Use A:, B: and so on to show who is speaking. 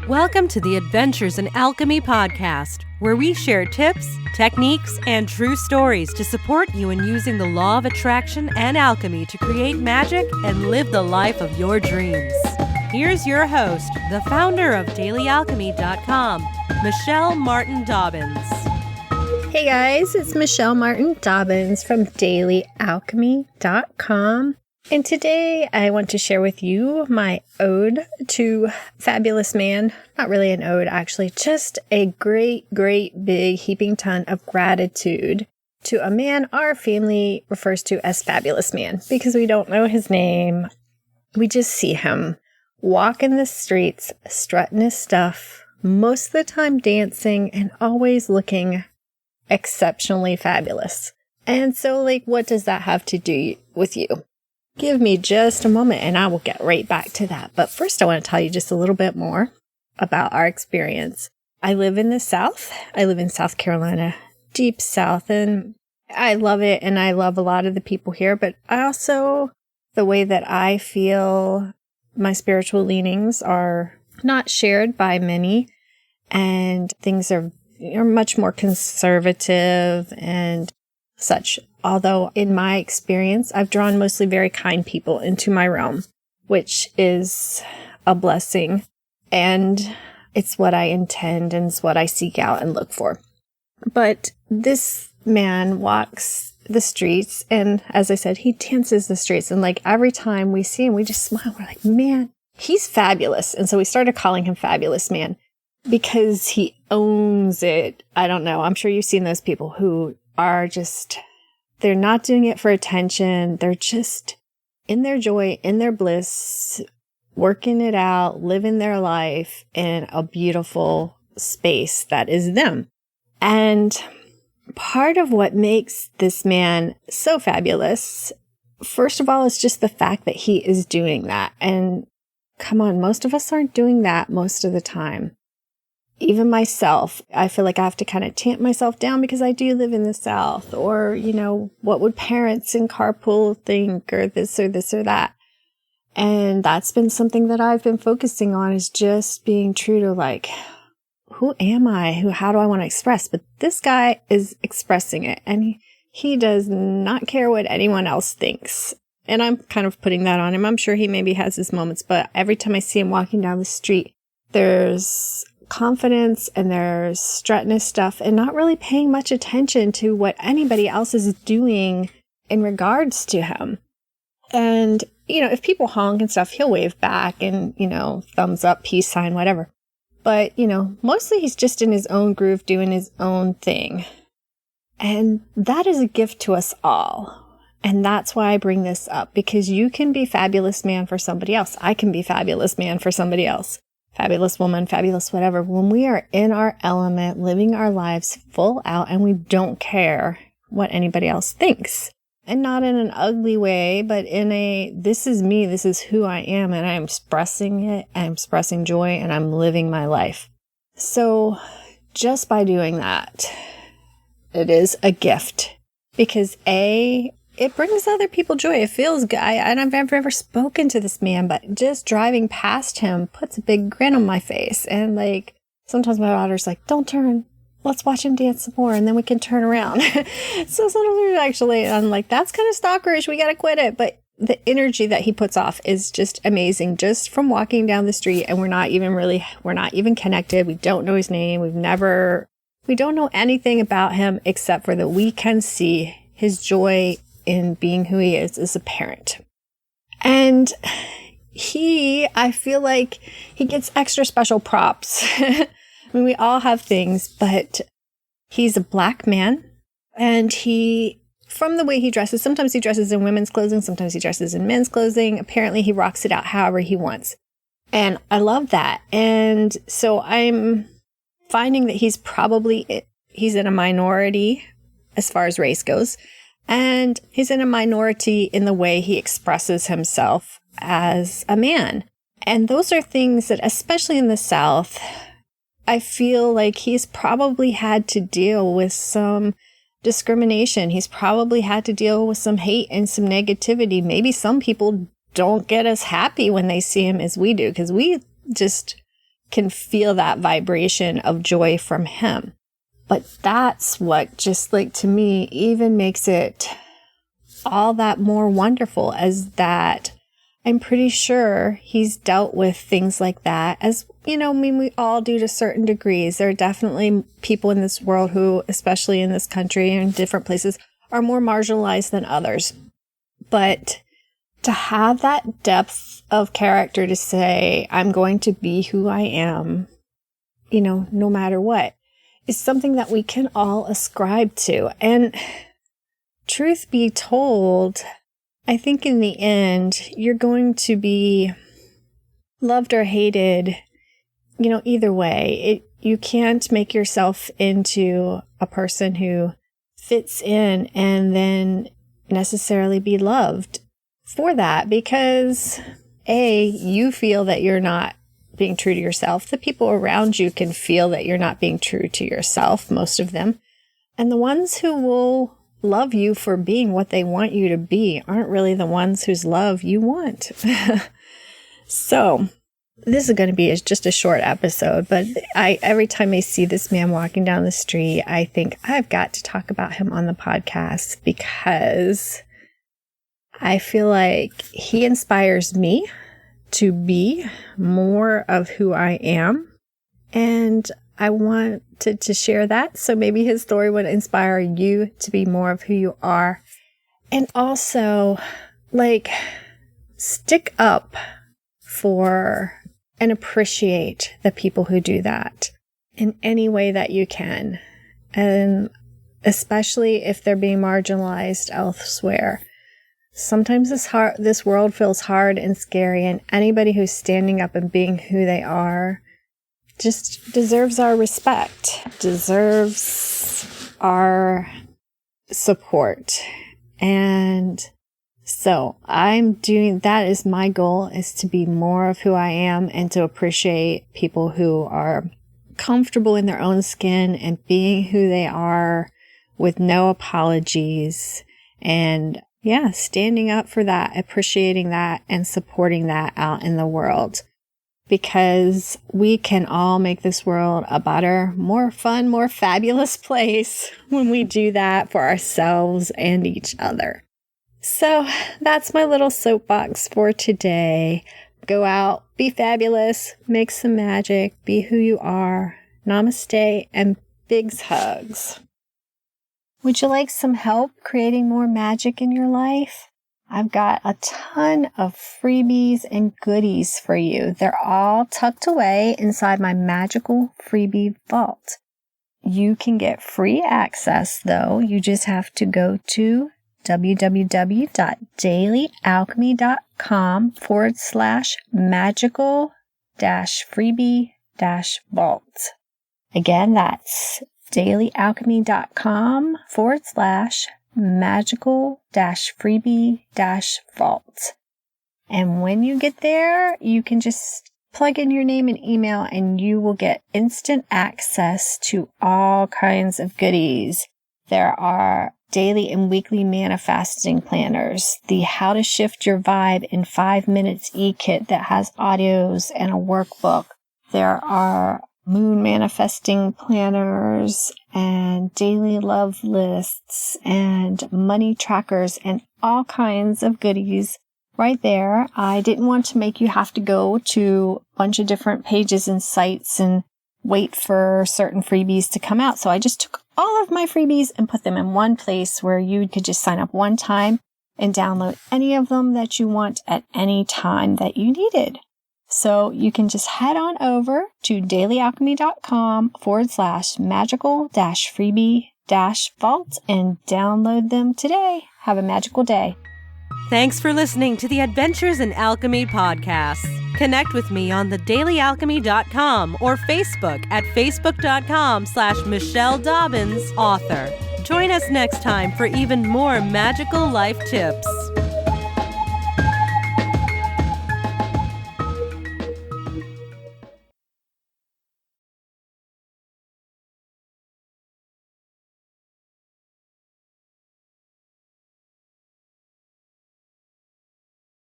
A: Welcome to the Adventures in Alchemy podcast, where we share tips, techniques, and true stories to support you in using the law of attraction and alchemy to create magic and live the life of your dreams. Here's your host, the founder of DailyAlchemy.com, Michelle Martin Dobbins.
B: Hey guys, it's Michelle Martin Dobbins from DailyAlchemy.com. And today I want to share with you my ode to Fabulous Man. Not really an ode, actually, just a great big heaping ton of gratitude to a man our family refers to as Fabulous Man because we don't know his name. We just see him walking the streets, strutting his stuff, most of the time dancing and always looking exceptionally fabulous. And so, what does that have to do with you? Give me just a moment and I will get right back to that. But first, I want to tell you just a little bit more about our experience. I live in the South. I live in South Carolina, deep South, and I love it. And I love a lot of the people here, but I also, the way that I feel my spiritual leanings are not shared by many, and things are much more conservative and such. Although in my experience, I've drawn mostly very kind people into my realm, which is a blessing. And it's what I intend and it's what I seek out and look for. But this man walks the streets and, as I said, he dances the streets. And every time we see him, we just smile. We're like, man, he's fabulous. And so we started calling him Fabulous Man because he owns it. I don't know. I'm sure you've seen those people who are just... they're not doing it for attention. They're just in their joy, in their bliss, working it out, living their life in a beautiful space that is them. And part of what makes this man so fabulous, first of all, is just the fact that he is doing that. And come on, most of us aren't doing that most of the time. Even myself, I feel like I have to kind of tamp myself down because I do live in the South, or, what would parents in carpool think, or this or that. And that's been something that I've been focusing on, is just being true to who am I? How do I want to express? But this guy is expressing it, and he does not care what anyone else thinks. And I'm kind of putting that on him. I'm sure he maybe has his moments, but every time I see him walking down the street, there's confidence and there's strutting his stuff and not really paying much attention to what anybody else is doing in regards to him. And, if people honk and stuff, he'll wave back and, thumbs up, peace sign, whatever. But, mostly he's just in his own groove doing his own thing. And that is a gift to us all. And that's why I bring this up, because you can be Fabulous Man for somebody else. I can be Fabulous Man for somebody else. Fabulous woman, fabulous whatever. When we are in our element, living our lives full out, and we don't care what anybody else thinks. And not in an ugly way, but in this is me, this is who I am, and I'm expressing it, I'm expressing joy, and I'm living my life. So just by doing that, it is a gift. Because it brings other people joy. It feels good. I've never spoken to this man, but just driving past him puts a big grin on my face. And sometimes my daughter's like, don't turn. Let's watch him dance some more and then we can turn around. So sometimes actually, I'm like, that's kind of stalkerish. We got to quit it. But the energy that he puts off is just amazing. Just from walking down the street, and we're not even connected. We don't know his name. We don't know anything about him except for that we can see his joy in being who he is as a parent. And I feel like he gets extra special props. I mean, we all have things, but he's a Black man, and from the way he dresses, sometimes he dresses in women's clothing, sometimes he dresses in men's clothing. Apparently he rocks it out however he wants. And I love that. And so I'm finding that he's in a minority as far as race goes. And he's in a minority in the way he expresses himself as a man. And those are things that, especially in the South, I feel like he's probably had to deal with some discrimination. He's probably had to deal with some hate and some negativity. Maybe some people don't get as happy when they see him as we do, because we just can feel that vibration of joy from him. But that's what, just like, to me, even makes it all that more wonderful, as that I'm pretty sure he's dealt with things like that, as, you know, I mean, we all do to certain degrees. There are definitely people in this world who, especially in this country and different places, are more marginalized than others. But to have that depth of character to say, I'm going to be who I am, you know, no matter what, is something that we can all ascribe to. And truth be told, I think in the end, you're going to be loved or hated, you know, either way. You can't make yourself into a person who fits in and then necessarily be loved for that, because you feel that you're not being true to yourself. The people around you can feel that you're not being true to yourself, most of them. And the ones who will love you for being what they want you to be aren't really the ones whose love you want. So this is going to be just a short episode, but every time I see this man walking down the street, I think I've got to talk about him on the podcast, because I feel like he inspires me to be more of who I am, and I wanted to share that. So maybe his story would inspire you to be more of who you are. And also, like, stick up for and appreciate the people who do that in any way that you can. And especially if they're being marginalized elsewhere. Sometimes this world feels hard and scary, and anybody who's standing up and being who they are just deserves our respect, deserves our support. And so I'm doing that. Is my goal, is to be more of who I am and to appreciate people who are comfortable in their own skin and being who they are with no apologies. And yeah, standing up for that, appreciating that, and supporting that out in the world. Because we can all make this world a better, more fun, more fabulous place when we do that for ourselves and each other. So that's my little soapbox for today. Go out, be fabulous, make some magic, be who you are. Namaste and big hugs. Would you like some help creating more magic in your life? I've got a ton of freebies and goodies for you. They're all tucked away inside my magical freebie vault. You can get free access, though. You just have to go to www.dailyalchemy.com/magical-freebie-vault. Again, that's dailyalchemy.com/magical-freebie-vault. And when you get there, you can just plug in your name and email, and you will get instant access to all kinds of goodies. There are daily and weekly manifesting planners, the How to Shift Your Vibe in 5 Minutes e-kit that has audios and a workbook. There are moon manifesting planners and daily love lists and money trackers and all kinds of goodies right there. I didn't want to make you have to go to a bunch of different pages and sites and wait for certain freebies to come out. So I just took all of my freebies and put them in one place where you could just sign up one time and download any of them that you want at any time that you needed. So you can just head on over to dailyalchemy.com/magical-freebie-vault and download them today. Have a magical day.
A: Thanks for listening to the Adventures in Alchemy podcast. Connect with me on thedailyalchemy.com or Facebook at facebook.com/Michelle Dobbins author. Join us next time for even more magical life tips.